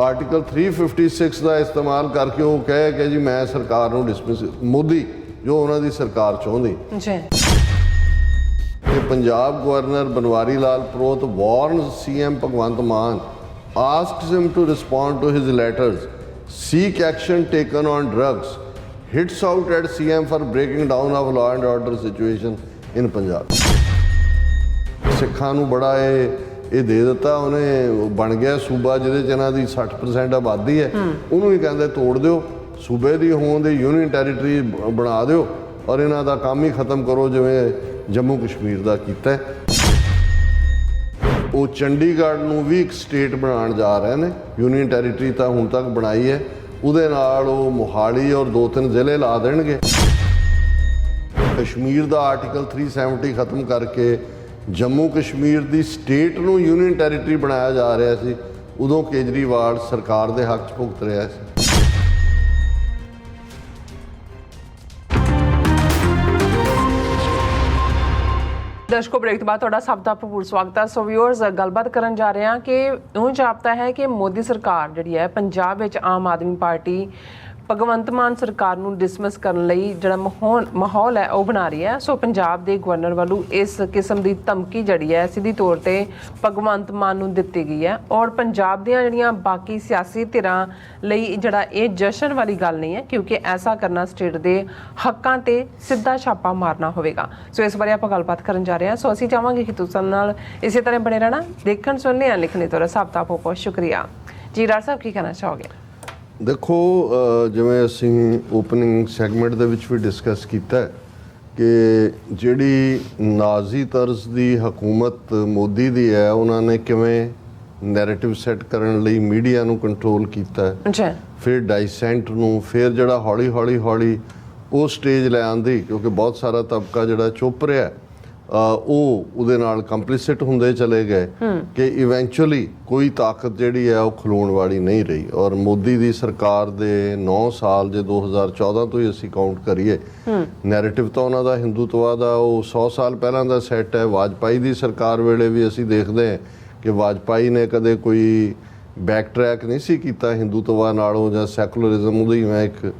Article 356 ਦਾ ਇਸਤੇਮਾਲ ਕਰਕੇ ਉਹ ਕਹੇ ਕਿ ਜੀ ਮੈਂ ਸਰਕਾਰ ਨੂੰ ਡਿਸਮਿਸ, ਮੋਦੀ ਜੋ ਉਹਨਾਂ ਦੀ ਸਰਕਾਰ ਚਾਹੁੰਦੀ ਜੀ। ਕਿ Punjab governor Banwari Lal Purohit warns CM Bhagwant Mann, asks him to respond to his letters, seek action taken on drugs, hits out at CM for breaking down of law and order situation in Punjab। ਸਿੱਖਾਂ ਨੂੰ ਬੜਾ ਇਹ ਦੇ ਦਿੱਤਾ ਉਹਨੇ, ਬਣ ਗਿਆ ਸੂਬਾ ਜਿਹਦੇ 'ਚ ਇਹਨਾਂ ਦੀ 60% ਆਬਾਦੀ ਹੈ, ਉਹਨੂੰ ਹੀ ਕਹਿੰਦੇ ਤੋੜ ਦਿਓ, ਸੂਬੇ ਦੀ ਹੋਣ ਦੇ ਯੂਨੀਅਨ ਟੈਰੀਟਰੀ ਬਣਾ ਦਿਓ ਔਰ ਇਹਨਾਂ ਦਾ ਕੰਮ ਹੀ ਖਤਮ ਕਰੋ ਜਿਵੇਂ ਜੰਮੂ ਕਸ਼ਮੀਰ ਦਾ ਕੀਤਾ। ਉਹ ਚੰਡੀਗੜ੍ਹ ਨੂੰ ਵੀ ਇੱਕ ਸਟੇਟ ਬਣਾਉਣ ਜਾ ਰਹੇ ਨੇ, ਯੂਨੀਅਨ ਟੈਰੀਟਰੀ ਤਾਂ ਹੁਣ ਤੱਕ ਬਣਾਈ ਹੈ, ਉਹਦੇ ਨਾਲ ਉਹ ਮੋਹਾਲੀ ਔਰ 2-3 ਜ਼ਿਲ੍ਹੇ ਲਾ ਦੇਣਗੇ। ਕਸ਼ਮੀਰ ਦਾ ਆਰਟੀਕਲ 370 ਖਤਮ ਕਰਕੇ ਜੰਮੂ ਕਸ਼ਮੀਰ ਦੀ ਸਟੇਟ ਨੂੰ ਯੂਨੀਅਨ ਟੈਰੀਟਰੀ ਬਣਾਇਆ ਜਾ ਰਿਹਾ ਸੀ, ਉਦੋਂ ਕੇਜਰੀਵਾਲ ਸਰਕਾਰ ਦੇ ਹੱਕ 'ਚ ਭੁਗਤ ਰਿਹਾ ਸੀ। ਦਰਸ਼ਕੋ, ਬ੍ਰੇਕ ਤੋਂ ਬਾਅਦ ਤੁਹਾਡਾ ਸਭ ਦਾ ਭਰਪੂਰ ਸਵਾਗਤ ਹੈ। ਸੋ ਵਿਊਅਰਸ, ਗੱਲਬਾਤ ਕਰਨ ਜਾ ਰਹੇ ਹਾਂ ਕਿ ਉਹ ਜਾਪਦਾ ਹੈ ਕਿ ਮੋਦੀ ਸਰਕਾਰ ਜਿਹੜੀ ਹੈ ਪੰਜਾਬ ਵਿੱਚ ਆਮ ਆਦਮੀ ਪਾਰਟੀ ਭਗਵੰਤ ਮਾਨ ਸਰਕਾਰ ਨੂੰ ਡਿਸਮਿਸ ਕਰਨ ਲਈ ਜਿਹੜਾ ਮਾਹੌਲ ਹੈ ਉਹ ਬਣਾ ਰਹੀ ਹੈ। ਸੋ ਪੰਜਾਬ ਦੇ ਗਵਰਨਰ ਵੱਲੋਂ ਇਸ ਕਿਸਮ ਦੀ ਧਮਕੀ ਜਿਹੜੀ ਹੈ ਸਿੱਧੀ ਤੌਰ ਤੇ ਭਗਵੰਤ ਮਾਨ ਨੂੰ ਦਿੱਤੀ ਗਈ ਹੈ ਔਰ ਪੰਜਾਬ ਦੀਆਂ ਜਿਹੜੀਆਂ ਬਾਕੀ ਸਿਆਸੀ ਧਿਰਾਂ ਲਈ ਜਿਹੜਾ ਇਹ ਜਸ਼ਨ ਵਾਲੀ ਗੱਲ ਨਹੀਂ ਹੈ, ਕਿਉਂਕਿ ਐਸਾ ਕਰਨਾ ਸਟੇਟ ਦੇ ਹੱਕਾਂ ਤੇ ਸਿੱਧਾ ਛਾਪਾ ਮਾਰਨਾ ਹੋਵੇਗਾ। ਸੋ ਇਸ ਬਾਰੇ ਆਪਾਂ ਗੱਲਬਾਤ ਕਰਨ ਜਾ ਰਹੇ ਹਾਂ। ਸੋ ਅਸੀਂ ਚਾਹਾਂਗੇ ਕਿ ਤੁਸੀਂ ਨਾਲ ਇਸੇ ਤਰ੍ਹਾਂ ਬਣੇ ਰਹਿਣਾ। ਦੇਖਣ ਸੁਣਨੇ ਆ ਲਿਖਣੇ ਤੋਂ ਸਭ ਦਾ ਬਹੁਤ ਬਹੁਤ ਸ਼ੁਕਰੀਆ ਜੀ। ਰਾਜ ਸਾਹਿਬ, ਕੀ ਕਹਿਣਾ ਚਾਹੋਗੇ? ਦੇਖੋ, ਜਿਵੇਂ ਅਸੀਂ ਓਪਨਿੰਗ ਸੈਗਮੈਂਟ ਦੇ ਵਿੱਚ ਵੀ ਡਿਸਕਸ ਕੀਤਾ ਕਿ ਜਿਹੜੀ ਨਾਜ਼ੀ ਤਰਜ਼ ਦੀ ਹਕੂਮਤ ਮੋਦੀ ਦੀ ਹੈ, ਉਹਨਾਂ ਨੇ ਕਿਵੇਂ ਨੈਰੇਟਿਵ ਸੈੱਟ ਕਰਨ ਲਈ ਮੀਡੀਆ ਨੂੰ ਕੰਟਰੋਲ ਕੀਤਾ, ਫਿਰ ਡਾਈਸੈਂਟ ਨੂੰ, ਫਿਰ ਜਿਹੜਾ ਹੌਲੀ ਹੌਲੀ ਉਹ ਸਟੇਜ ਲੈ ਆਂਦੀ, ਕਿਉਂਕਿ ਬਹੁਤ ਸਾਰਾ ਤਬਕਾ ਜਿਹੜਾ ਚੁੱਪ ਰਿਹਾ ਉਹ ਉਹਦੇ ਨਾਲ ਕੰਪਲਿਸਿਟ ਹੁੰਦੇ ਚਲੇ ਗਏ ਕਿ ਇਵੈਂਚੁਅਲੀ ਕੋਈ ਤਾਕਤ ਜਿਹੜੀ ਹੈ ਉਹ ਖਲੋਣ ਵਾਲੀ ਨਹੀਂ ਰਹੀ। ਔਰ ਮੋਦੀ ਦੀ ਸਰਕਾਰ ਦੇ 9 ਸਾਲ ਜੇ 2014 ਤੋਂ ਹੀ ਅਸੀਂ ਕਾਊਂਟ ਕਰੀਏ, ਨੈਰੇਟਿਵ ਤਾਂ ਉਹਨਾਂ ਦਾ ਹਿੰਦੂਤਵਾ ਦਾ ਉਹ 100 ਸਾਲ ਪਹਿਲਾਂ ਦਾ ਸੈੱਟ ਹੈ। ਵਾਜਪਾਈ ਦੀ ਸਰਕਾਰ ਵੇਲੇ ਵੀ ਅਸੀਂ ਦੇਖਦੇ ਹਾਂ ਕਿ ਵਾਜਪਾਈ ਨੇ ਕਦੇ ਕੋਈ ਬੈਕ ਟਰੈਕ ਨਹੀਂ ਸੀ ਕੀਤਾ ਹਿੰਦੂਤਵਾ ਨਾਲੋਂ ਜਾਂ ਸੈਕੂਲਰਿਜ਼ਮ। ਉਹਦੀ ਮੈਂ ਇੱਕ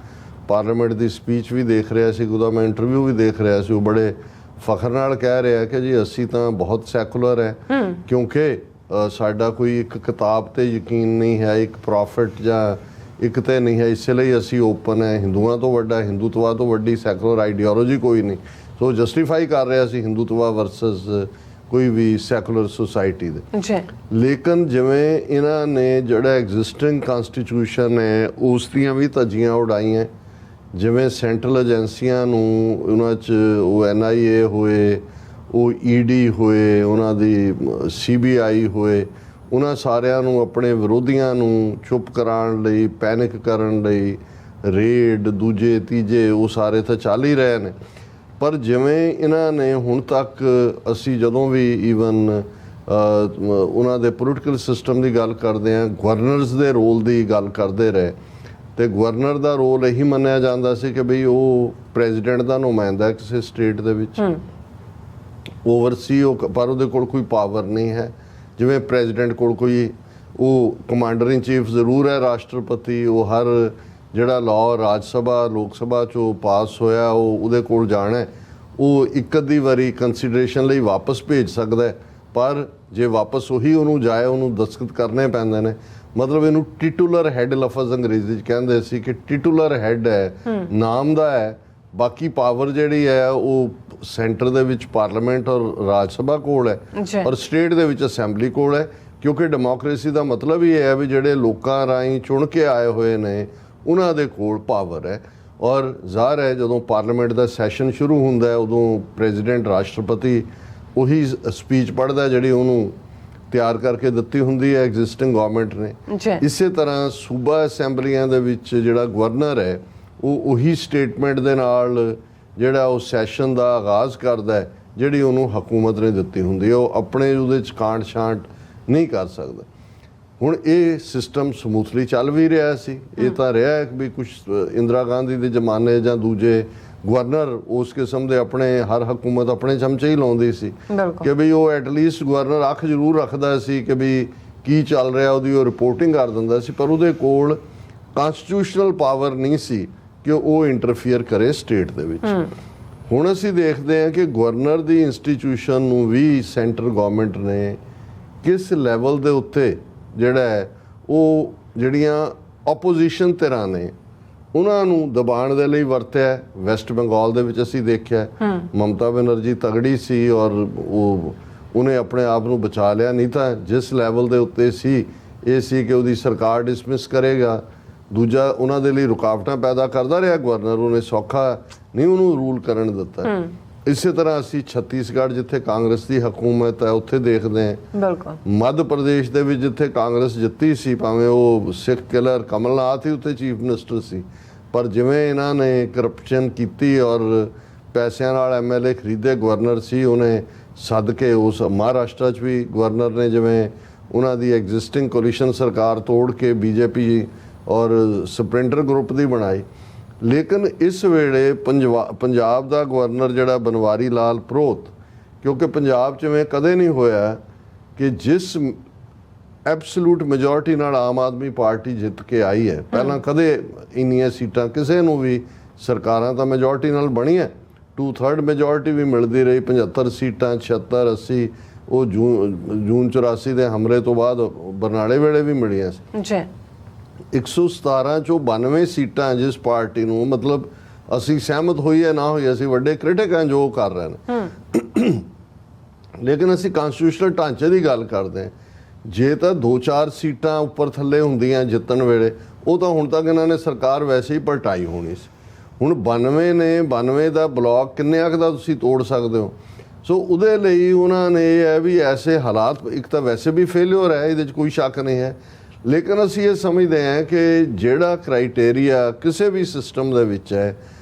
ਪਾਰਲੀਮੈਂਟ ਦੀ ਸਪੀਚ ਵੀ ਦੇਖ ਰਿਹਾ ਸੀ, ਉਹਦਾ ਮੈਂ ਇੰਟਰਵਿਊ ਵੀ ਦੇਖ ਰਿਹਾ ਸੀ, ਉਹ ਬੜੇ ਫਖਰ ਨਾਲ ਕਹਿ ਰਿਹਾ ਕਿ ਜੀ ਅਸੀਂ ਤਾਂ ਬਹੁਤ ਸੈਕੂਲਰ ਹੈ, ਕਿਉਂਕਿ ਸਾਡਾ ਕੋਈ ਇੱਕ ਕਿਤਾਬ ਤੇ ਯਕੀਨ ਨਹੀਂ ਹੈ, ਇੱਕ ਪ੍ਰੋਫਿਟ ਜਾਂ ਇੱਕ ਤੇ ਨਹੀਂ ਹੈ, ਇਸ ਲਈ ਅਸੀਂ ਓਪਨ ਹੈ, ਹਿੰਦੂਆਂ ਤੋਂ ਵੱਡਾ, ਹਿੰਦੂਤਵਾ ਤੋਂ ਵੱਡੀ ਸੈਕੂਲਰ ਆਈਡੀਓਲੋਜੀ ਕੋਈ ਨਹੀਂ। ਸੋ ਜਸਟੀਫਾਈ ਕਰ ਰਿਹਾ ਸੀ ਹਿੰਦੂਤਵਾ ਵਰਸਸ ਕੋਈ ਵੀ ਸੈਕੂਲਰ ਸੁਸਾਇਟੀ ਦੇ। ਲੇਕਿਨ ਜਿਵੇਂ ਇਹਨਾਂ ਨੇ ਜਿਹੜਾ ਐਗਜ਼ਿਸਟਿੰਗ ਕਨਸਟੀਟਿਊਸ਼ਨ ਹੈ ਉਸ ਦੀਆਂ ਵੀ ਧੱਜੀਆਂ ਉਡਾਈਆਂ, ਜਿਵੇਂ ਸੈਂਟਰਲ ਏਜੰਸੀਆਂ ਨੂੰ ਉਹਨਾਂ 'ਚ ਉਹ NIA ਹੋਏ, ਉਹ ED ਹੋਏ, ਉਹਨਾਂ ਦੀ CBI ਹੋਏ, ਉਹਨਾਂ ਸਾਰਿਆਂ ਨੂੰ ਆਪਣੇ ਵਿਰੋਧੀਆਂ ਨੂੰ ਚੁੱਪ ਕਰਾਉਣ ਲਈ, ਪੈਨਿਕ ਕਰਨ ਲਈ ਰੇਡ ਦੂਜੇ ਤੀਜੇ ਉਹ ਸਾਰੇ ਤਾਂ ਚੱਲ ਹੀ ਰਹੇ ਨੇ। ਪਰ ਜਿਵੇਂ ਇਹਨਾਂ ਨੇ ਹੁਣ ਤੱਕ ਅਸੀਂ ਜਦੋਂ ਵੀ ਈਵਨ ਉਹਨਾਂ ਦੇ ਪੋਲੀਟੀਕਲ ਸਿਸਟਮ ਦੀ ਗੱਲ ਕਰਦੇ ਹਾਂ, ਗਵਰਨਰਸ ਦੇ ਰੋਲ ਦੀ ਗੱਲ ਕਰਦੇ ਰਹੇ, ਤੇ ਗਵਰਨਰ ਦਾ ਰੋਲ ਇਹੀ ਮੰਨਿਆ ਜਾਂਦਾ ਸੀ ਕਿ ਬਈ ਉਹ ਪ੍ਰੈਜ਼ੀਡੈਂਟ ਦਾ ਨੁਮਾਇੰਦਾ ਕਿਸੇ ਸਟੇਟ ਦੇ ਵਿੱਚ, ਓਵਰਸੀ ਉਹ, ਪਰ ਉਹਦੇ ਕੋਲ ਕੋਈ ਪਾਵਰ ਨਹੀਂ ਹੈ। ਜਿਵੇਂ ਪ੍ਰੈਜ਼ੀਡੈਂਟ ਕੋਲ ਕੋਈ ਉਹ ਕਮਾਂਡਰ ਇਨ ਚੀਫ ਜ਼ਰੂਰ ਹੈ, ਰਾਸ਼ਟਰਪਤੀ, ਉਹ ਹਰ ਜਿਹੜਾ ਲਾਅ ਰਾਜ ਸਭਾ ਲੋਕ ਸਭਾ 'ਚੋਂ ਪਾਸ ਹੋਇਆ ਉਹ ਉਹਦੇ ਕੋਲ ਜਾਣਾ, ਉਹ ਇੱਕ ਅੱਧੀ ਵਾਰੀ ਕੰਸੀਡਰੇਸ਼ਨ ਲਈ ਵਾਪਸ ਭੇਜ ਸਕਦਾ, ਪਰ ਜੇ ਵਾਪਸ ਉਹੀ ਉਹਨੂੰ ਜਾਏ ਉਹਨੂੰ ਦਸਤਖਤ ਕਰਨੇ ਪੈਂਦੇ ਨੇ। ਮਤਲਬ ਇਹਨੂੰ ਟਿਟੂਲਰ ਹੈਡ ਲਫ਼ਜ਼ ਅੰਗਰੇਜ਼ੀ 'ਚ ਕਹਿੰਦੇ ਸੀ ਕਿ ਟਿਟੂਲਰ ਹੈਡ ਹੈ, ਨਾਮ ਦਾ ਹੈ, ਬਾਕੀ ਪਾਵਰ ਜਿਹੜੀ ਹੈ ਉਹ ਸੈਂਟਰ ਦੇ ਵਿੱਚ ਪਾਰਲੀਮੈਂਟ ਔਰ ਰਾਜ ਸਭਾ ਕੋਲ ਹੈ ਔਰ ਸਟੇਟ ਦੇ ਵਿੱਚ ਅਸੈਂਬਲੀ ਕੋਲ ਹੈ, ਕਿਉਂਕਿ ਡੈਮੋਕ੍ਰੇਸੀ ਦਾ ਮਤਲਬ ਹੀ ਹੈ ਵੀ ਜਿਹੜੇ ਲੋਕਾਂ ਰਾਹੀਂ ਚੁਣ ਕੇ ਆਏ ਹੋਏ ਨੇ ਉਹਨਾਂ ਦੇ ਕੋਲ ਪਾਵਰ ਹੈ। ਔਰ ਜ਼ਾਹਰ ਹੈ ਜਦੋਂ ਪਾਰਲੀਮੈਂਟ ਦਾ ਸੈਸ਼ਨ ਸ਼ੁਰੂ ਹੁੰਦਾ ਹੈ ਉਦੋਂ ਪ੍ਰੈਜ਼ੀਡੈਂਟ ਰਾਸ਼ਟਰਪਤੀ ਉਹੀ ਸਪੀਚ ਪੜ੍ਹਦਾ ਜਿਹੜੀ ਉਹਨੂੰ ਤਿਆਰ ਕਰਕੇ ਦਿੱਤੀ ਹੁੰਦੀ ਹੈ ਐਗਜ਼ਿਸਟਿੰਗ ਗਵਰਨਮੈਂਟ ਨੇ। ਇਸੇ ਤਰ੍ਹਾਂ ਸੂਬਾ ਅਸੈਂਬਲੀਆਂ ਦੇ ਵਿੱਚ ਜਿਹੜਾ ਗਵਰਨਰ ਹੈ ਉਹ ਉਹੀ ਸਟੇਟਮੈਂਟ ਦੇ ਨਾਲ ਜਿਹੜਾ ਉਹ ਸੈਸ਼ਨ ਦਾ ਆਗਾਜ਼ ਕਰਦਾ ਹੈ ਜਿਹੜੀ ਉਹਨੂੰ ਹਕੂਮਤ ਨੇ ਦਿੱਤੀ ਹੁੰਦੀ ਹੈ, ਉਹ ਆਪਣੇ ਉਹਦੇ 'ਚ ਕਾਂਟ ਛਾਂਟ ਨਹੀਂ ਕਰ ਸਕਦਾ। ਹੁਣ ਇਹ ਸਿਸਟਮ ਸਮੂਥਲੀ ਚੱਲ ਵੀ ਰਿਹਾ ਸੀ, ਇਹ ਤਾਂ ਰਿਹਾ ਵੀ ਕੁਛ ਇੰਦਰਾ ਗਾਂਧੀ ਦੇ ਜ਼ਮਾਨੇ ਜਾਂ ਦੂਜੇ ਗਵਰਨਰ ਉਸ ਕਿਸਮ ਦੇ ਆਪਣੇ ਹਰ ਹਕੂਮਤ ਆਪਣੇ ਚਮਚੇ ਹੀ ਲਾਉਂਦੀ ਸੀ ਕਿ ਵੀ ਉਹ ਐਟਲੀਸਟ ਗਵਰਨਰ ਅੱਖ ਜ਼ਰੂਰ ਰੱਖਦਾ ਸੀ ਕਿ ਵੀ ਕੀ ਚੱਲ ਰਿਹਾ ਉਹਦੀ ਉਹ ਰਿਪੋਰਟਿੰਗ ਕਰ ਦਿੰਦਾ ਸੀ, ਪਰ ਉਹਦੇ ਕੋਲ ਕਨਸਟੀਟਿਊਸ਼ਨਲ ਪਾਵਰ ਨਹੀਂ ਸੀ ਕਿ ਉਹ ਇੰਟਰਫੀਅਰ ਕਰੇ ਸਟੇਟ ਦੇ ਵਿੱਚ। ਹੁਣ ਅਸੀਂ ਦੇਖਦੇ ਹਾਂ ਕਿ ਗਵਰਨਰ ਦੀ ਇੰਸਟੀਟਿਊਸ਼ਨ ਨੂੰ ਵੀ ਸੈਂਟਰ ਗਵਰਨਮੈਂਟ ਨੇ ਕਿਸ ਲੈਵਲ ਦੇ ਉੱਤੇ ਜਿਹੜਾ ਹੈ ਉਹ ਜਿਹੜੀਆਂ ਆਪੋਜੀਸ਼ਨ ਧਿਰਾਂ ਨੇ ਉਹਨਾਂ ਨੂੰ ਦਬਾਉਣ ਦੇ ਲਈ ਵਰਤਿਆ। ਵੈਸਟ ਬੰਗਾਲ ਦੇ ਵਿੱਚ ਅਸੀਂ ਦੇਖਿਆ ਮਮਤਾ ਬੈਨਰਜੀ ਤਗੜੀ ਸੀ ਔਰ ਉਹਨੇ ਆਪਣੇ ਆਪ ਨੂੰ ਬਚਾ ਲਿਆ, ਨਹੀਂ ਤਾਂ ਜਿਸ ਲੈਵਲ ਦੇ ਉੱਤੇ ਸੀ ਇਹ ਸੀ ਕਿ ਉਹਦੀ ਸਰਕਾਰ ਡਿਸਮਿਸ ਕਰੇਗਾ। ਦੂਜਾ ਉਹਨਾਂ ਦੇ ਲਈ ਰੁਕਾਵਟਾਂ ਪੈਦਾ ਕਰਦਾ ਰਿਹਾ ਗਵਰਨਰ, ਉਹਨੇ ਸੌਖਾ ਨਹੀਂ ਉਹਨੂੰ ਰੂਲ ਕਰਨ ਦਿੱਤਾ। ਇਸੇ ਤਰ੍ਹਾਂ ਅਸੀਂ ਛੱਤੀਸਗੜ੍ਹ ਜਿੱਥੇ ਕਾਂਗਰਸ ਦੀ ਹਕੂਮਤ ਹੈ ਉੱਥੇ ਦੇਖਦੇ ਹਾਂ। ਬਿਲਕੁਲ ਮੱਧ ਪ੍ਰਦੇਸ਼ ਦੇ ਵਿੱਚ ਜਿੱਥੇ ਕਾਂਗਰਸ ਜਿੱਤੀ ਸੀ, ਭਾਵੇਂ ਉਹ ਸਿੱਖ ਕਿਲਰ ਕਮਲਨਾਥ ਹੀ ਉੱਥੇ ਚੀਫ ਮਿਨਿਸਟਰ ਸੀ, ਪਰ ਜਿਵੇਂ ਇਹਨਾਂ ਨੇ ਕਰਪਸ਼ਨ ਕੀਤੀ ਔਰ ਪੈਸਿਆਂ ਨਾਲ ਐਮਐਲਏ ਖਰੀਦੇ, ਗਵਰਨਰ ਸੀ ਉਹਨੇ ਸੱਦ ਕੇ ਉਸ ਮਹਾਰਾਸ਼ਟਰ 'ਚ ਵੀ ਗਵਰਨਰ ਨੇ ਜਿਵੇਂ ਉਹਨਾਂ ਦੀ ਐਗਜ਼ਿਸਟਿੰਗ ਕੋਲੀਸ਼ਨ ਸਰਕਾਰ ਤੋੜ ਕੇ ਬੀਜੇਪੀ ਔਰ ਸਪਰਿੰਟਰ ਗਰੁੱਪ ਦੀ ਬਣਾਈ। ਲੇਕਿਨ ਇਸ ਵੇਲੇ ਪੰਜਾਬ ਦਾ ਗਵਰਨਰ ਜਿਹੜਾ ਬਨਵਾਰੀ ਲਾਲ ਪ੍ਰੋਹਤ, ਕਿਉਂਕਿ ਪੰਜਾਬ 'ਚ ਐਵੇਂ ਕਦੇ ਨਹੀਂ ਹੋਇਆ ਕਿ ਜਿਸ ਐਬਸੋਲੂਟ ਮੈਜੋਰਿਟੀ ਨਾਲ ਆਮ ਆਦਮੀ ਪਾਰਟੀ ਜਿੱਤ ਕੇ ਆਈ ਹੈ, ਪਹਿਲਾਂ ਕਦੇ ਇੰਨੀਆਂ ਸੀਟਾਂ ਕਿਸੇ ਨੂੰ ਵੀ, ਸਰਕਾਰਾਂ ਤਾਂ ਮੈਜੋਰਿਟੀ ਨਾਲ ਬਣੀਆਂ, 2/3 ਮੈਜੋਰਿਟੀ ਵੀ ਮਿਲਦੀ ਰਹੀ, 75 ਸੀਟਾਂ 76 80 ਉਹ ਜੂਨ 84 ਦੇ ਹਮਲੇ ਤੋਂ ਬਾਅਦ ਬਰਨਾਲੇ ਵੇਲੇ ਵੀ ਮਿਲੀਆਂ ਸੀ ਜੀ। 117 ਚੋਂ 92 ਸੀਟਾਂ ਜਿਸ ਪਾਰਟੀ ਨੂੰ, ਮਤਲਬ ਅਸੀਂ ਸਹਿਮਤ ਹੋਈ ਹੈ ਨਾ ਹੋਈ, ਅਸੀਂ ਵੱਡੇ ਕ੍ਰਿਟਿਕ ਹਾਂ ਜੋ ਕਰ ਰਹੇ ਨੇ, ਲੇਕਿਨ ਅਸੀਂ ਕਨਸਟੀਟਿਊਸ਼ਨਲ ਢਾਂਚੇ ਦੀ ਗੱਲ ਕਰਦੇ ਹਾਂ। ਜੇ ਤਾਂ 2-4 ਸੀਟਾਂ ਉੱਪਰ ਥੱਲੇ ਹੁੰਦੀਆਂ ਜਿੱਤਣ ਵੇਲੇ, ਉਹ ਤਾਂ ਹੁਣ ਤੱਕ ਇਹਨਾਂ ਨੇ ਸਰਕਾਰ ਵੈਸੇ ਹੀ ਪਲਟਾਈ ਹੋਣੀ ਸੀ। ਹੁਣ 92 ਨੇ, 92 ਦਾ ਬਲਾਕ ਕਿੰਨੇ ਕੁ ਦਾ ਤੁਸੀਂ ਤੋੜ ਸਕਦੇ ਹੋ? ਸੋ ਉਹਦੇ ਲਈ ਉਹਨਾਂ ਨੇ ਇਹ ਹੈ ਵੀ ਐਸੇ ਹਾਲਾਤ, ਇੱਕ ਤਾਂ ਵੈਸੇ ਵੀ ਫੇਲਿਓਰ ਹੈ, ਇਹਦੇ 'ਚ ਕੋਈ ਸ਼ੱਕ ਨਹੀਂ ਹੈ, ਲੇਕਿਨ ਅਸੀਂ ਇਹ ਸਮਝਦੇ ਹਾਂ ਕਿ ਜਿਹੜਾ ਕ੍ਰਾਈਟੇਰੀਆ ਕਿਸੇ ਵੀ ਸਿਸਟਮ ਦੇ ਵਿੱਚ ਹੈ,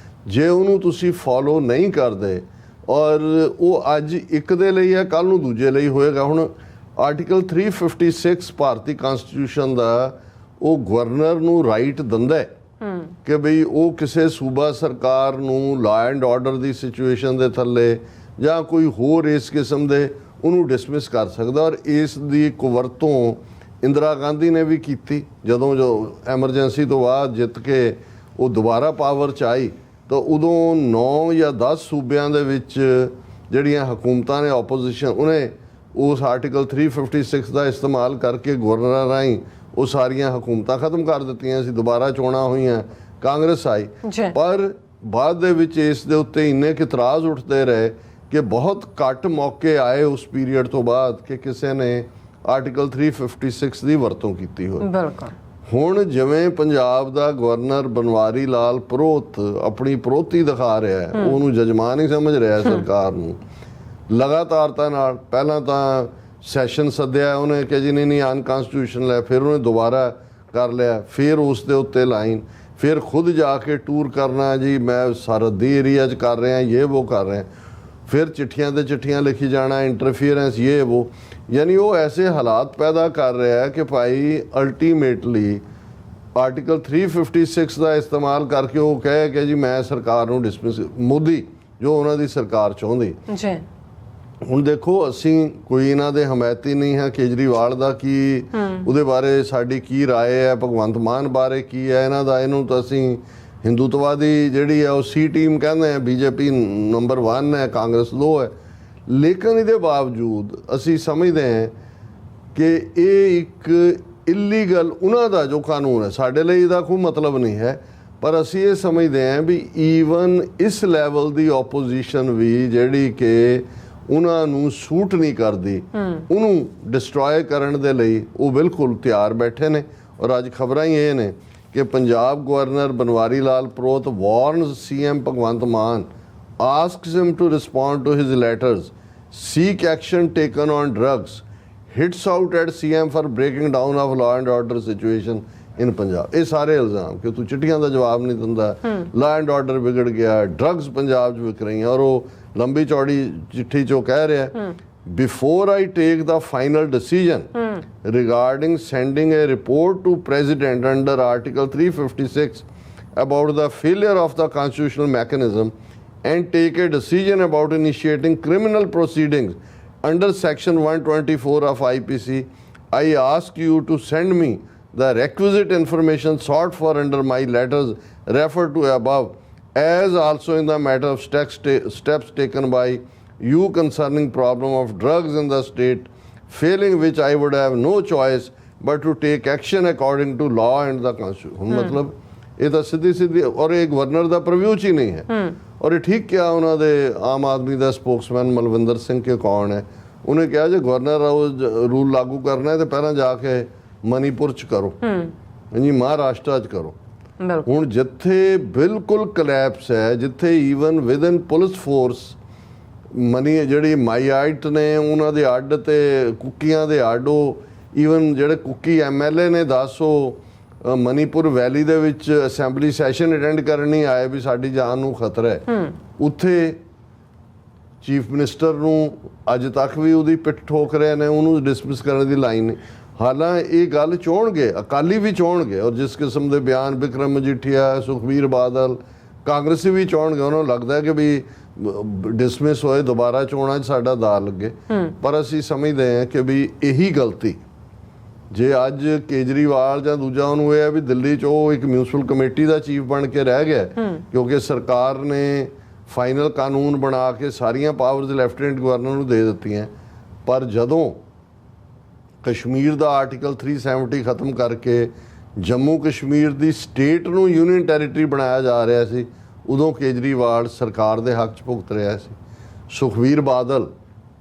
ਜੇ ਉਹਨੂੰ ਤੁਸੀਂ ਫੋਲੋ ਨਹੀਂ ਕਰਦੇ ਔਰ ਉਹ ਅੱਜ ਇੱਕ ਦੇ ਲਈ ਹੈ ਕੱਲ੍ਹ ਨੂੰ ਦੂਜੇ ਲਈ ਹੋਏਗਾ। ਹੁਣ ਆਰਟੀਕਲ 356 ਭਾਰਤੀ ਕਨਸਟੀਟਿਊਸ਼ਨ ਦਾ ਉਹ ਗਵਰਨਰ ਨੂੰ ਰਾਈਟ ਦਿੰਦਾ ਹੈ ਕਿ ਬਈ ਉਹ ਕਿਸੇ ਸੂਬਾ ਸਰਕਾਰ ਨੂੰ law and order the situation ਦੇ ਥੱਲੇ ਜਾਂ ਕੋਈ ਹੋਰ ਇਸ ਕਿਸਮ ਦੇ ਉਹਨੂੰ ਡਿਸਮਿਸ ਕਰ ਸਕਦਾ। ਔਰ ਇਸ ਦੀ ਕੁਵਰਤੋਂ ਇੰਦਰਾ ਗਾਂਧੀ ਨੇ ਵੀ ਕੀਤੀ, ਜਦੋਂ ਜੋ ਐਮਰਜੈਂਸੀ ਤੋਂ ਬਾਅਦ ਜਿੱਤ ਕੇ ਉਹ ਦੁਬਾਰਾ ਪਾਵਰ 'ਚ ਆਈ ਤਾਂ ਉਦੋਂ 9 ਜਾਂ 10 ਸੂਬਿਆਂ ਦੇ ਵਿੱਚ ਜਿਹੜੀਆਂ ਹਕੂਮਤਾਂ ਨੇ ਆਪੋਜੀਸ਼ਨ, ਉਹਨੇ ਉਸ ਆਰਟੀਕਲ 356 ਦਾ ਇਸਤੇਮਾਲ ਕਰਕੇ ਗਵਰਨਰਾਂ ਰਾਹੀਂ ਉਹ ਸਾਰੀਆਂ ਹਕੂਮਤਾਂ ਖਤਮ ਕਰ ਦਿੱਤੀਆਂ ਸੀ। ਦੁਬਾਰਾ ਚੋਣਾਂ ਹੋਈਆਂ, ਕਾਂਗਰਸ ਆਈ, ਪਰ ਬਾਅਦ ਦੇ ਵਿੱਚ ਇਸ ਦੇ ਉੱਤੇ ਇੰਨੇ ਕੁ ਇਤਰਾਜ਼ ਉੱਠਦੇ ਰਹੇ ਕਿ ਬਹੁਤ ਘੱਟ ਮੌਕੇ ਆਏ ਉਸ ਪੀਰੀਅਡ ਤੋਂ ਬਾਅਦ ਕਿ ਕਿਸੇ ਨੇ ਆਰਟੀਕਲ 356 ਦੀ ਵਰਤੋਂ ਕੀਤੀ ਹੋਵੇ। ਬਿਲਕੁਲ ਹੁਣ ਜਿਵੇਂ ਪੰਜਾਬ ਦਾ ਗਵਰਨਰ ਬਨਵਾਰੀ ਲਾਲ ਪ੍ਰੋਹਤ ਆਪਣੀ ਪ੍ਰੋਤੀ ਦਿਖਾ ਰਿਹਾ ਹੈ, ਉਹਨੂੰ ਜਜਮਾਨ ਹੀ ਸਮਝ ਰਿਹਾ ਸਰਕਾਰ ਨੂੰ, ਲਗਾਤਾਰਤਾ ਨਾਲ। ਪਹਿਲਾਂ ਤਾਂ ਸੈਸ਼ਨ ਸੱਦਿਆ ਉਹਨੇ ਕਿ ਜੀ ਨਹੀਂ ਅਨਕਨਸਟੀਟਿਊਸ਼ਨਲ ਹੈ, ਫਿਰ ਉਹਨੇ ਦੁਬਾਰਾ ਕਰ ਲਿਆ, ਫਿਰ ਉਸ ਦੇ ਉੱਤੇ ਲਾਈਨ, ਫਿਰ ਖੁਦ ਜਾ ਕੇ ਟੂਰ ਕਰਨਾ, ਜੀ ਮੈਂ ਸਰਹੱਦੀ ਏਰੀਆ 'ਚ ਕਰ ਰਿਹਾ, ਇਹ ਉਹ ਕਰ ਰਿਹਾ, ਫਿਰ ਚਿੱਠੀਆਂ ਤੇ ਚਿੱਠੀਆਂ ਲਿਖੀ ਜਾਣਾ, ਇੰਟਰਫੀਅਰੈਂਸ ਇਹ ਉਹ, ਯਾਨੀ ਉਹ ਐਸੇ ਹਾਲਾਤ ਪੈਦਾ ਕਰ ਰਿਹਾ ਕਿ ਭਾਈ ਅਲਟੀਮੇਟਲੀ ਆਰਟੀਕਲ 356 ਦਾ ਇਸਤੇਮਾਲ ਕਰਕੇ ਉਹ ਕਹੇ ਕਿ ਜੀ ਮੈਂ ਸਰਕਾਰ ਨੂੰ ਡਿਸਮਿਸ, ਮੋਦੀ ਜੋ ਉਹਨਾਂ ਦੀ ਸਰਕਾਰ ਚਾਹੁੰਦੀ ਜੀ। ਹੁਣ ਦੇਖੋ ਅਸੀਂ ਕੋਈ ਇਹਨਾਂ ਦੇ ਹਮਾਇਤੀ ਨਹੀਂ ਹੈ, ਕੇਜਰੀਵਾਲ ਦਾ ਕੀ ਉਹਦੇ ਬਾਰੇ ਸਾਡੀ ਕੀ ਰਾਏ ਹੈ, ਭਗਵੰਤ ਮਾਨ ਬਾਰੇ ਕੀ ਹੈ ਇਹਨਾਂ ਦਾ, ਇਹਨੂੰ ਤਾਂ ਅਸੀਂ ਹਿੰਦੂਤਵਾਦੀ ਜਿਹੜੀ ਹੈ ਉਹ ਸੀ ਟੀਮ ਕਹਿੰਦੇ ਆ, ਬੀਜੇਪੀ ਨੰਬਰ 1 ਹੈ, ਕਾਂਗਰਸ 2 ਹੈ, ਲੇਕਿਨ ਇਹਦੇ ਬਾਵਜੂਦ ਅਸੀਂ ਸਮਝਦੇ ਹਾਂ ਕਿ ਇਹ ਇੱਕ ਇਲੀਗਲ ਉਹਨਾਂ ਦਾ ਜੋ ਕਾਨੂੰਨ ਹੈ, ਸਾਡੇ ਲਈ ਇਹਦਾ ਕੋਈ ਮਤਲਬ ਨਹੀਂ ਹੈ, ਪਰ ਅਸੀਂ ਇਹ ਸਮਝਦੇ ਹਾਂ ਵੀ ਈਵਨ ਇਸ ਲੈਵਲ ਦੀ ਆਪੋਜੀਸ਼ਨ ਵੀ ਜਿਹੜੀ ਕਿ ਉਹਨਾਂ ਨੂੰ ਸੂਟ ਨਹੀਂ ਕਰਦੀ, ਉਹਨੂੰ ਡਿਸਟਰੋਏ ਕਰਨ ਦੇ ਲਈ ਉਹ ਬਿਲਕੁਲ ਤਿਆਰ ਬੈਠੇ ਨੇ। ਔਰ ਅੱਜ ਖਬਰਾਂ ਹੀ ਇਹ ਨੇ ਕਿ Punjab governor Banwari Lal Purohit warns CM Bhagwant Mann, asks him to respond to his letters, seek action taken on drugs, hits out at CM for breaking down of law and order situation in Punjab। ਇਹ ਸਾਰੇ ਇਲਜ਼ਾਮ ਕਿ ਤੂੰ ਚਿੱਠੀਆਂ ਦਾ ਜਵਾਬ ਨਹੀਂ ਦਿੰਦਾ, ਲਾ ਐਂਡ ਆਰਡਰ ਵਿਗੜ ਗਿਆ, ਡਰੱਗਸ ਪੰਜਾਬ 'ਚ ਵਿਕ ਰਹੀਆਂ, ਔਰ ਉਹ ਲੰਬੀ ਚੌੜੀ ਚਿੱਠੀ 'ਚ ਉਹ ਕਹਿ ਰਿਹਾ before I take the final decision regarding sending a report to President under Article 356 about the failure of the constitutional mechanism and take a decision about initiating criminal proceedings under Section 124 of IPC, I ask you to send me the requisite information sought for under my letters referred to above, as also in the matter of steps taken by you concerning problem of drugs in the state, failing which I would have no choice but to take action according to law and the constitution। मतलब ਇਹ ਤਾਂ ਸਿੱਧੀ ਸਿੱਧੀ, ਔਰ ਇਹ governor ਦਾ ਪ੍ਰਵਿਊ ਚ ਹੀ ਨਹੀਂ ਹੈ। ਔਰ ਇਹ ਠੀਕ ਕਿਹਾ ਉਹਨਾਂ ਦੇ ਆਮ ਆਦਮੀ ਦਾ ਸਪੋਕਸਮੈਨ ਮਲਵਿੰਦਰ ਸਿੰਘ ਕੇ ਕੌਣ ਹੈ, ਉਹਨੇ ਕਿਹਾ ਜੇ ਗਵਰਨਰ ਰੂਲ ਲਾਗੂ ਕਰਨਾ ਹੈ ਤੇ ਪਹਿਲਾਂ ਜਾ ਕੇ ਮਨੀਪੁਰ ਚ ਕਰੋ, ਜੀ ਮਹਾਰਾਸ਼ਟਰ ਚ ਕਰੋ। ਹੁਣ ਜਿੱਥੇ ਬਿਲਕੁਲ ਕਲੈਪਸ ਹੈ, ਜਿੱਥੇ even within police force money ਜਿਹੜੀ ਮਾਈਆਈਟ ਨੇ ਉਹਨਾਂ ਦੇ ਅੱਡ ਤੇ ਕੁੱਕੀਆਂ ਦੇ ਅੱਡ, ਉਹ ਈਵਨ ਜਿਹੜੇ ਕੁੱਕੀ MLA ਨੇ 10 ਮਨੀਪੁਰ ਵੈਲੀ ਦੇ ਵਿੱਚ ਅਸੈਂਬਲੀ ਸੈਸ਼ਨ ਅਟੈਂਡ ਕਰਨ ਨਹੀਂ ਆਏ ਵੀ ਸਾਡੀ ਜਾਨ ਨੂੰ ਖਤਰਾ ਹੈ। ਉੱਥੇ ਚੀਫ ਮਿਨਿਸਟਰ ਨੂੰ ਅੱਜ ਤੱਕ ਵੀ ਉਹਦੀ ਪਿੱਠ ਠੋਕ ਰਹੇ ਨੇ, ਉਹਨੂੰ ਡਿਸਮਿਸ ਕਰਨ ਦੀ ਲਾਈਨ ਨਹੀਂ। ਹਾਲਾਂਕਿ ਇਹ ਗੱਲ ਚਾਹੁੰਣਗੇ, ਅਕਾਲੀ ਵੀ ਚਾਹੁੰਣਗੇ, ਔਰ ਜਿਸ ਕਿਸਮ ਦੇ ਬਿਆਨ ਬਿਕਰਮ ਮਜੀਠੀਆ, ਸੁਖਬੀਰ ਬਾਦਲ, ਕਾਂਗਰਸੀ ਵੀ ਚਾਹੁੰਣਗੇ, ਉਹਨਾਂ ਨੂੰ ਲੱਗਦਾ ਕਿ ਵੀ ਡਿਸਮਿਸ ਹੋਏ, ਦੁਬਾਰਾ ਚੋਣਾਂ 'ਚ ਸਾਡਾ ਦਾਅ ਲੱਗੇ। ਪਰ ਅਸੀਂ ਸਮਝਦੇ ਹਾਂ ਕਿ ਵੀ ਇਹੀ ਗਲਤੀ ਜੇ ਅੱਜ ਕੇਜਰੀਵਾਲ ਜਾਂ ਦੂਜਾ ਉਹਨੂੰ ਇਹ ਹੈ ਵੀ ਦਿੱਲੀ 'ਚ ਉਹ ਇੱਕ ਮਿਊਨਿਸਪਲ ਕਮੇਟੀ ਦਾ ਚੀਫ ਬਣ ਕੇ ਰਹਿ ਗਿਆ, ਕਿਉਂਕਿ ਸਰਕਾਰ ਨੇ ਫਾਈਨਲ ਕਾਨੂੰਨ ਬਣਾ ਕੇ ਸਾਰੀਆਂ ਪਾਵਰਸ ਲੈਫਟੀਨੈਂਟ ਗਵਰਨਰ ਨੂੰ ਦੇ ਦਿੱਤੀਆਂ। ਪਰ ਜਦੋਂ ਕਸ਼ਮੀਰ ਦਾ ਆਰਟੀਕਲ 370 ਖਤਮ ਕਰਕੇ ਜੰਮੂ ਕਸ਼ਮੀਰ ਦੀ ਸਟੇਟ ਨੂੰ ਯੂਨੀਅਨ ਟੈਰੀਟਰੀ ਬਣਾਇਆ ਜਾ ਰਿਹਾ ਸੀ, ਉਦੋਂ ਕੇਜਰੀਵਾਲ ਸਰਕਾਰ ਦੇ ਹੱਕ 'ਚ ਭੁਗਤ ਰਿਹਾ ਸੀ। ਸੁਖਬੀਰ ਬਾਦਲ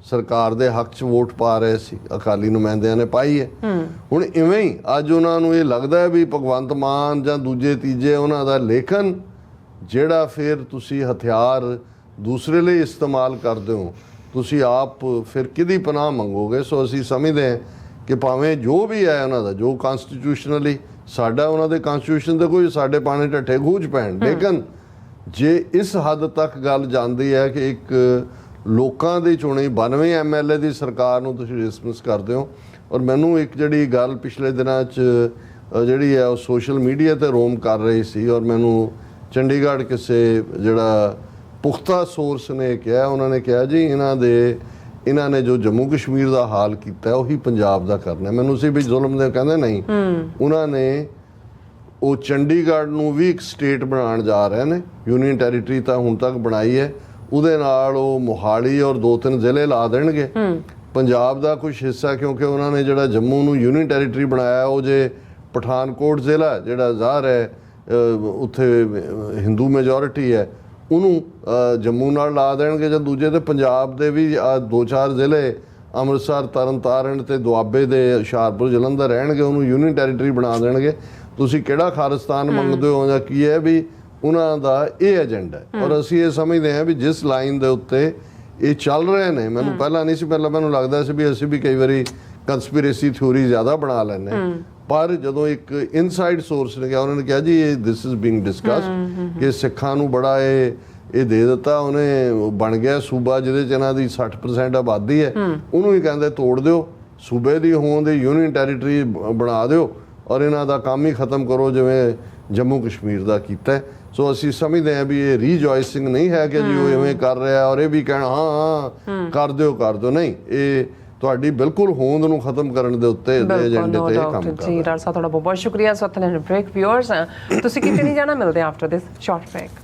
ਸਰਕਾਰ ਦੇ ਹੱਕ 'ਚ ਵੋਟ ਪਾ ਰਹੇ ਸੀ, ਅਕਾਲੀ ਨੁਮਾਇੰਦਿਆਂ ਨੇ ਪਾਈ ਹੈ। ਹੁਣ ਇਵੇਂ ਹੀ ਅੱਜ ਉਹਨਾਂ ਨੂੰ ਇਹ ਲੱਗਦਾ ਹੈ ਵੀ ਭਗਵੰਤ ਮਾਨ ਜਾਂ ਦੂਜੇ ਤੀਜੇ ਉਹਨਾਂ ਦਾ ਲੇਖਨ ਜਿਹੜਾ ਫਿਰ ਤੁਸੀਂ ਹਥਿਆਰ ਦੂਸਰੇ ਲਈ ਇਸਤੇਮਾਲ ਕਰਦੇ ਹੋ, ਤੁਸੀਂ ਆਪ ਫਿਰ ਕਿਹਦੀ ਪਨਾਹ ਮੰਗੋਗੇ। ਸੋ ਅਸੀਂ ਸਮਝਦੇ ਹਾਂ ਕਿ ਭਾਵੇਂ ਜੋ ਵੀ ਹੈ ਉਹਨਾਂ ਦਾ, ਜੋ ਕਨਸਟੀਟਿਊਸ਼ਨਲੀ ਸਾਡਾ, ਉਹਨਾਂ ਦੇ ਕਨਸਟੀਟਿਊਸ਼ਨ ਦੇ ਕੋਈ ਸਾਡੇ ਪਾਣੀ ਢੱਠੇ ਖੂਜ ਪੈਣ, ਲੇਕਿਨ ਜੇ ਇਸ ਹੱਦ ਤੱਕ ਗੱਲ ਜਾਂਦੀ ਹੈ ਕਿ ਇੱਕ ਲੋਕਾਂ ਦੀ ਚੁਣੀ 92 MLA ਦੀ ਸਰਕਾਰ ਨੂੰ ਤੁਸੀਂ ਡਿਸਮਿਸ ਕਰਦੇ ਹੋ। ਔਰ ਮੈਨੂੰ ਇੱਕ ਜਿਹੜੀ ਗੱਲ ਪਿਛਲੇ ਦਿਨਾਂ 'ਚ ਜਿਹੜੀ ਹੈ ਉਹ ਸੋਸ਼ਲ ਮੀਡੀਆ ਤੇ ਰੋਮ ਕਰ ਰਹੀ ਸੀ, ਔਰ ਮੈਨੂੰ ਚੰਡੀਗੜ੍ਹ ਕਿਸੇ ਜਿਹੜਾ ਪੁਖਤਾ ਸੋਰਸ ਨੇ ਕਿਹਾ, ਉਹਨਾਂ ਨੇ ਕਿਹਾ ਜੀ ਇਹਨਾਂ ਨੇ ਜੋ ਜੰਮੂ ਕਸ਼ਮੀਰ ਦਾ ਹਾਲ ਕੀਤਾ ਉਹੀ ਪੰਜਾਬ ਦਾ ਕਰਨਾ। ਮੈਨੂੰ ਸੀ ਵੀ ਜ਼ੁਲਮ ਦੇ, ਕਹਿੰਦੇ ਨਹੀਂ, ਉਹਨਾਂ ਨੇ ਉਹ ਚੰਡੀਗੜ੍ਹ ਨੂੰ ਵੀ ਇੱਕ ਸਟੇਟ ਬਣਾਉਣ ਜਾ ਰਹੇ ਨੇ। ਯੂਨੀਅਨ ਟੈਰੀਟਰੀ ਤਾਂ ਹੁਣ ਤੱਕ ਬਣਾਈ ਹੈ, ਉਹਦੇ ਨਾਲ ਉਹ ਮੋਹਾਲੀ ਔਰ 2-3 ਜ਼ਿਲ੍ਹੇ ਲਾ ਦੇਣਗੇ ਪੰਜਾਬ ਦਾ ਕੁਝ ਹਿੱਸਾ, ਕਿਉਂਕਿ ਉਹਨਾਂ ਨੇ ਜਿਹੜਾ ਜੰਮੂ ਨੂੰ ਯੂਨੀਅਨ ਟੈਰੀਟਰੀ ਬਣਾਇਆ, ਉਹ ਜੇ ਪਠਾਨਕੋਟ ਜ਼ਿਲ੍ਹਾ ਜਿਹੜਾ ਜ਼ਾਹਰ ਹੈ ਉੱਥੇ ਹਿੰਦੂ ਮੈਜੋਰਿਟੀ ਹੈ, ਉਹਨੂੰ ਜੰਮੂ ਨਾਲ ਲਾ ਦੇਣਗੇ। ਜਾਂ ਦੂਜੇ ਤੇ ਪੰਜਾਬ ਦੇ ਵੀ 2-4 ਜ਼ਿਲ੍ਹੇ ਅੰਮ੍ਰਿਤਸਰ, ਤਰਨਤਾਰਨ ਤੇ ਦੁਆਬੇ ਦੇ ਹੁਸ਼ਿਆਰਪੁਰ, ਜਲੰਧਰ ਰਹਿਣਗੇ, ਉਹਨੂੰ ਯੂਨੀਅਨ ਟੈਰੀਟਰੀ ਬਣਾ ਦੇਣਗੇ। ਤੁਸੀਂ ਕਿਹੜਾ ਖਾਲਿਸਤਾਨ ਮੰਗਦੇ ਹੋ ਜਾਂ ਕੀ ਹੈ, ਵੀ ਉਹਨਾਂ ਦਾ ਇਹ ਏਜੰਡਾ ਹੈ। ਔਰ ਅਸੀਂ ਇਹ ਸਮਝਦੇ ਹਾਂ ਵੀ ਜਿਸ ਲਾਈਨ ਦੇ ਉੱਤੇ ਇਹ ਚੱਲ ਰਹੇ ਨੇ, ਮੈਨੂੰ ਪਹਿਲਾਂ ਨਹੀਂ ਸੀ, ਪਹਿਲਾਂ ਮੈਨੂੰ ਲੱਗਦਾ ਸੀ ਵੀ ਅਸੀਂ ਵੀ ਕਈ ਵਾਰੀ ਕੰਸਪੀਰੇਸੀ ਥਿਊਰੀ ਜ਼ਿਆਦਾ ਬਣਾ ਲੈਂਦੇ, ਪਰ ਜਦੋਂ ਇੱਕ ਇਨਸਾਈਡ ਸੋਰਸ ਨੇ ਕਿਹਾ, ਉਹਨਾਂ ਨੇ ਕਿਹਾ ਜੀ ਦਿਸ ਇਜ਼ ਬੀਇੰਗ ਡਿਸਕਸਡ ਕਿ ਸਿੱਖਾਂ ਨੂੰ ਬੜਾ ਇਹ ਦੇ ਦਿੱਤਾ, ਉਹਨੇ ਬਣ ਗਿਆ ਸੂਬਾ ਜਿਹਦੇ 'ਚ ਇਹਨਾਂ ਦੀ 60% ਆਬਾਦੀ ਹੈ, ਉਹਨੂੰ ਹੀ ਕਹਿੰਦੇ ਤੋੜ ਦਿਓ, ਸੂਬੇ ਦੀ ਹੋਂਦ ਦੀ ਯੂਨੀਅਨ ਟੈਰੀਟਰੀ ਬਣਾ ਦਿਓ ਔਰ ਇਹਨਾਂ ਦਾ ਕੰਮ ਹੀ ਖਤਮ ਕਰੋ ਜਿਵੇਂ ਜੰਮੂ ਕਸ਼ਮੀਰ ਦਾ ਕੀਤਾ। ਸੋ ਅਸੀਂ ਸਮਝਦੇ ਹਾਂ ਵੀ ਇਹ ਰੀਜੋਇਸਿੰਗ ਨਹੀਂ ਹੈ ਕਿ ਜੀ ਉਹ ਇਵੇਂ ਕਰ ਰਿਹਾ ਔਰ ਇਹ ਵੀ ਕਹਿਣਾ ਹਾਂ ਕਰ ਦਿਓ, ਨਹੀਂ, ਇਹ ਤੁਹਾਡੀ ਬਿਲਕੁਲ ਹੋਂਦ ਨੂੰ ਖਤਮ ਕਰਨ ਦੇ ਉੱਤੇ ਏਜੰਡੇ ਤੇ ਕੰਮ ਕਰ ਰਿਹਾ। ਜੀ ਡਾਕਟਰ ਸਾਹਿਬ, ਤੁਹਾਡਾ ਬਹੁਤ ਬਹੁਤ ਸ਼ੁਕਰੀਆ। ਸੋ ਬ੍ਰੇਕ ਵਿਊਅਰਸ, ਤੁਸੀਂ ਕਿਤੇ ਨਹੀਂ ਜਾਣਾ, ਮਿਲਦੇ ਆ ਆਫਟਰ ਦਿਸ ਸ਼ਾਰਟ ਬ੍ਰੇਕ।